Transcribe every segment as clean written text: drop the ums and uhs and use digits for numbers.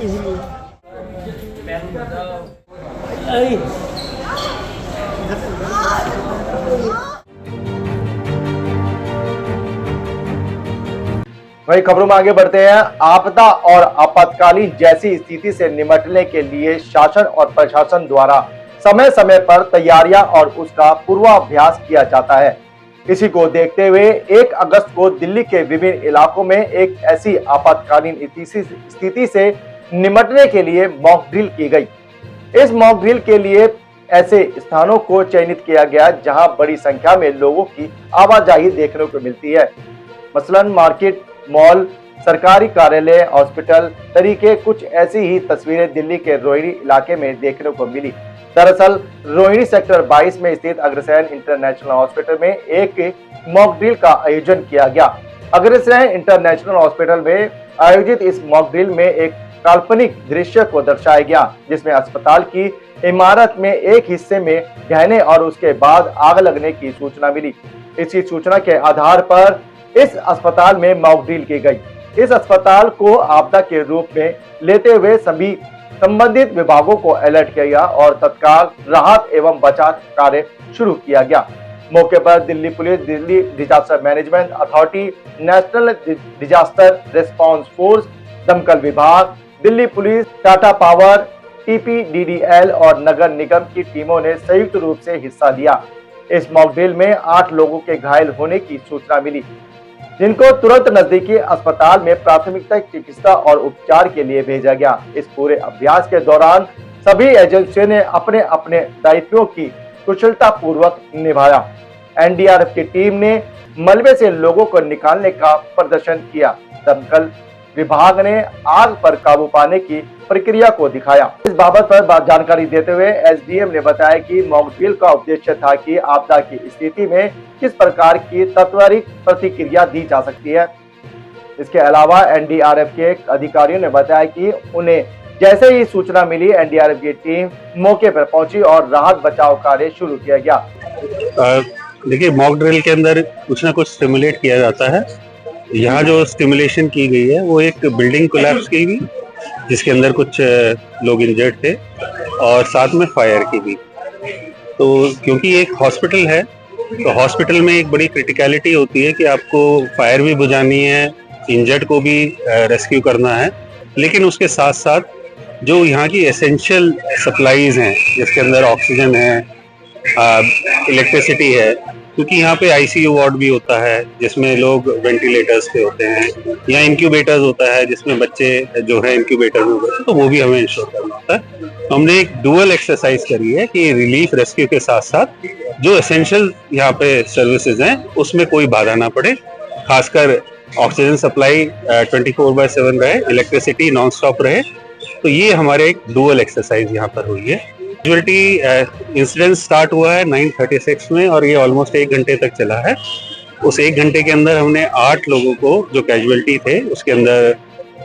इसलिए वही खबरों में आगे बढ़ते हैं। आपदा और आपातकालीन जैसी स्थिति से निपटने के लिए शासन और प्रशासन द्वारा समय समय पर तैयारियां और उसका पूर्वाभ्यास किया जाता है। इसी को देखते हुए 1 अगस्त को दिल्ली के विभिन्न इलाकों में एक ऐसी आपातकालीन स्थिति से निपटने के लिए मॉक ड्रिल की गई। इस मॉक ड्रिल के लिए ऐसे स्थानों को चयनित किया गया जहां बड़ी संख्या में लोगों की आवाजाही देखने को मिलती है। मसलन मार्केट, मॉल, सरकारी कार्यालय, हॉस्पिटल तरीके कुछ ऐसी ही तस्वीरें दिल्ली के रोहिणी इलाके में देखने को मिली। दरअसल रोहिणी सेक्टर 22 में स्थित अग्रसेन इंटरनेशनल हॉस्पिटल में एक मॉक ड्रिल का आयोजन किया गया। अग्रसेन इंटरनेशनल हॉस्पिटल में आयोजित इस मॉक ड्रिल में एक काल्पनिक दृश्य को दर्शाया गया, जिसमें अस्पताल की इमारत में एक हिस्से में ढहने और उसके बाद आग लगने की सूचना मिली। इसी सूचना के आधार पर इस अस्पताल में मॉक ड्रिल की गई। इस अस्पताल को आपदा के रूप में लेते हुए सभी संबंधित विभागों को अलर्ट किया गया और तत्काल राहत एवं बचाव कार्य शुरू किया गया। मौके पर Delhi police, Delhi disaster management authority, national disaster response force, दमकल विभाग, Delhi police, Tata power, TPDDL और नगर निगम की टीमों ने संयुक्त रूप से हिस्सा लिया। इस मॉक ड्रिल में 8 लोगों के घायल होने की सूचना मिली, जिनको तुरंत नजदीकी अस्पताल में प्राथमिकता चिकित्सा और उपचार के लिए भेजा गया। इस पूरे अभ्यास के दौरान सभी एजेंसियों ने अपने अपने दायित्वों की कुशलता पूर्वक निभाया। NDRF की टीम ने मलबे से लोगों को निकालने का प्रदर्शन किया। दमकल विभाग ने आग पर काबू पाने की प्रक्रिया को दिखाया। इस बाबत पर जानकारी देते हुए SDM ने बताया कि मॉक ड्रिल का उद्देश्य था कि आपदा की स्थिति में किस प्रकार की त्वरित प्रतिक्रिया दी जा सकती है। इसके अलावा NDRF के अधिकारियों ने बताया कि उन्हें जैसे ही सूचना मिली, NDRF की टीम मौके पर पहुंची और राहत बचाव कार्य शुरू किया गया। देखिए, मॉक ड्रिल के अंदर कुछ ना कुछ स्टिमुलेट किया जाता है। यहाँ जो स्टिमुलेशन की गई है वो एक बिल्डिंग कोलैप्स की गई, जिसके अंदर कुछ लोग इंजर्ड थे, और साथ में फायर की भी। तो क्योंकि एक हॉस्पिटल है, तो हॉस्पिटल में एक बड़ी क्रिटिकलिटी होती है कि आपको फायर भी बुझानी है, इंजर्ड को भी रेस्क्यू करना है, लेकिन उसके साथ साथ जो यहाँ की एसेंशियल सप्लाईज हैं, जिसके अंदर ऑक्सीजन है, इलेक्ट्रिसिटी है, क्योंकि यहाँ पे ICU वार्ड भी होता है जिसमें लोग वेंटिलेटर्स पे होते हैं, या इंक्यूबेटर्स होता है जिसमें बच्चे जो है इंक्यूबेटर में होते हैं, तो वो भी हमें इंश्योर करना होता है। तो हमने एक डुअल एक्सरसाइज करी है कि रिलीफ रेस्क्यू के साथ साथ जो एसेंशियल यहाँ पे सर्विसेज हैं उसमें कोई बाधा ना पड़े, खासकर ऑक्सीजन सप्लाई 24/7 रहे, इलेक्ट्रिसिटी नॉन स्टॉप रहे। तो ये हमारे एक डुअल एक्सरसाइज यहाँ पर हुई है। कैजुअलिटी इंसिडेंट स्टार्ट हुआ है 9:36 में और ये ऑलमोस्ट 1 घंटे तक चला है। उस 1 घंटे के अंदर हमने 8 लोगों को, जो कैजुअलिटी थे, उसके अंदर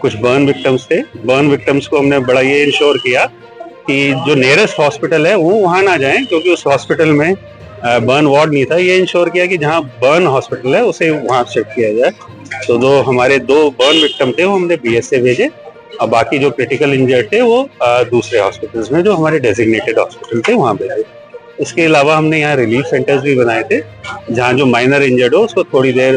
कुछ बर्न विक्टिम्स थे। बर्न विक्टिम्स को हमने बड़ा ये इंश्योर किया कि जो नियरेस्ट हॉस्पिटल है वो वहाँ ना जाएं, क्योंकि उस हॉस्पिटल में बर्न वार्ड नहीं था। ये इंश्योर किया कि जहाँ बर्न हॉस्पिटल है उसे वहाँ शिफ्ट किया जाए। तो जो हमारे 2 बर्न विक्टिम थे वो हमने BSA भेजे, और बाकी जो क्रिटिकल इंजर्ड थे वो दूसरे हॉस्पिटल्स में, जो हमारे डेजिग्नेटेड हॉस्पिटल थे, वहाँ भेजे। इसके अलावा हमने यहाँ रिलीफ सेंटर्स भी बनाए थे, जहाँ जो माइनर इंजर्ड हो उसको थोड़ी देर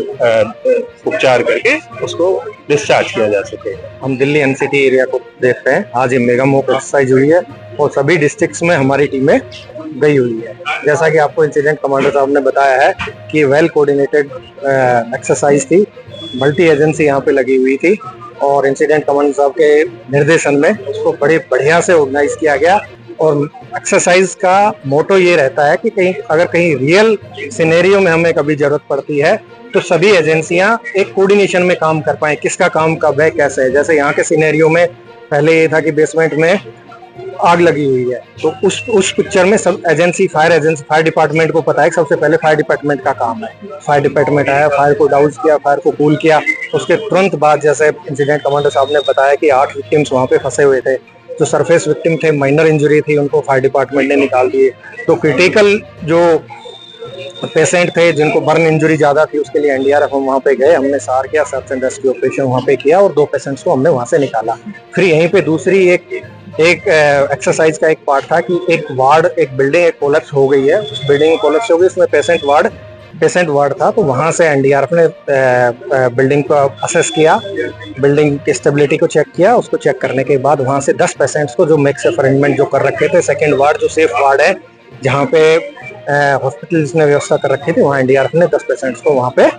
उपचार करके उसको डिस्चार्ज किया जा सके। हम दिल्ली NCT एरिया को देख रहे हैं। आज ये मेगा मॉक एक्सरसाइज हुई है और सभी डिस्ट्रिक्ट्स में हमारी टीमें गई हुई है। जैसा कि आपको इंसिडेंट कमांडर साहब ने बताया है कि वेल कोऑर्डिनेटेड एक्सरसाइज थी, मल्टी एजेंसी यहाँ पे लगी हुई थी, और इंसिडेंट कमांडर साहब के निर्देशन में उसको बड़े बढ़िया से ऑर्गेनाइज किया गया। और एक्सरसाइज का मोटो ये रहता है कि अगर कहीं रियल सिनेरियो में हमें कभी जरूरत पड़ती है तो सभी एजेंसियां एक कोऑर्डिनेशन में काम कर पाए, किसका काम कब है, कैसे है। जैसे यहाँ के सिनेरियो में पहले ये था कि बेसमेंट में आग लगी हुई है, तो उस पिक्चर में सब फायर डिपार्टमेंट को पता है कि सबसे पहले फायर डिपार्टमेंट का काम है। फायर डिपार्टमेंट आया, फायर को डाउज किया, फायर को कूल किया। उसके तुरंत बाद जैसे इंसिडेंट कमांडर साहब ने बताया कि 8 विक्टिम्स वहाँ पे फंसे हुए थे। जो सरफेस विक्टिम थे, माइनर इंजरी थी, उनको फायर डिपार्टमेंट ने निकाल दिए। तो क्रिटिकल जो पेशेंट थे जिनको बर्न इंजरी ज्यादा थी, उसके लिए एनडीआरएफ हम वहाँ पे गए, हमने सार किया, सर्च एंड रेस्क्यू ऑपरेशन वहाँ पे किया और 2 पेशेंट्स को हमने वहाँ से निकाला। फिर यहीं पे दूसरी एक एक्सरसाइज का एक पार्ट था कि एक बिल्डिंग कोलैप्स हो गई है, उस बिल्डिंग कोलैप्स हो गई, उसमें पेशेंट वार्ड था, तो वहां से एनडीआरएफ ने बिल्डिंग को असेस किया, बिल्डिंग की स्टेबिलिटी को चेक किया, उसको चेक करने के बाद वहां से 10 पेशेंट्स को जो मिक्स अरेंजमेंट जो कर रखे थे, सेकंड वार्ड जो सेफ वार्ड है जहाँ पे हॉस्पिटल्स ने व्यवस्था कर रखी थी, वहाँ एनडीआरएफ ने 10 पेशेंट्स को वहाँ पे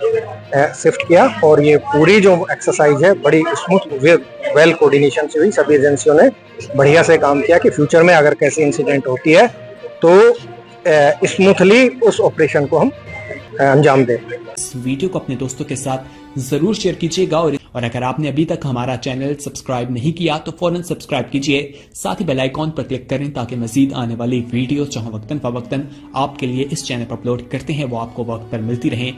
शिफ्ट किया। और ये पूरी जो एक्सरसाइज है बड़ी स्मूथ वेल कोऑर्डिनेशन से हुई, सभी एजेंसियों ने बढ़िया से काम किया कि फ्यूचर में अगर कैसी इंसिडेंट होती है तो स्मूथली उस ऑपरेशन को हम अंजाम दें। इस वीडियो को अपने दोस्तों के साथ जरूर शेयर कीजिएगा और अगर आपने अभी तक हमारा चैनल सब्सक्राइब नहीं किया तो फौरन सब्सक्राइब कीजिए, साथ ही बेल आइकॉन पर क्लिक करें ताकि मजीद आने वाली वीडियो जहां वक्तन फवक्तन आपके लिए इस चैनल पर अपलोड करते हैं वो आपको वक्त पर मिलती रहे।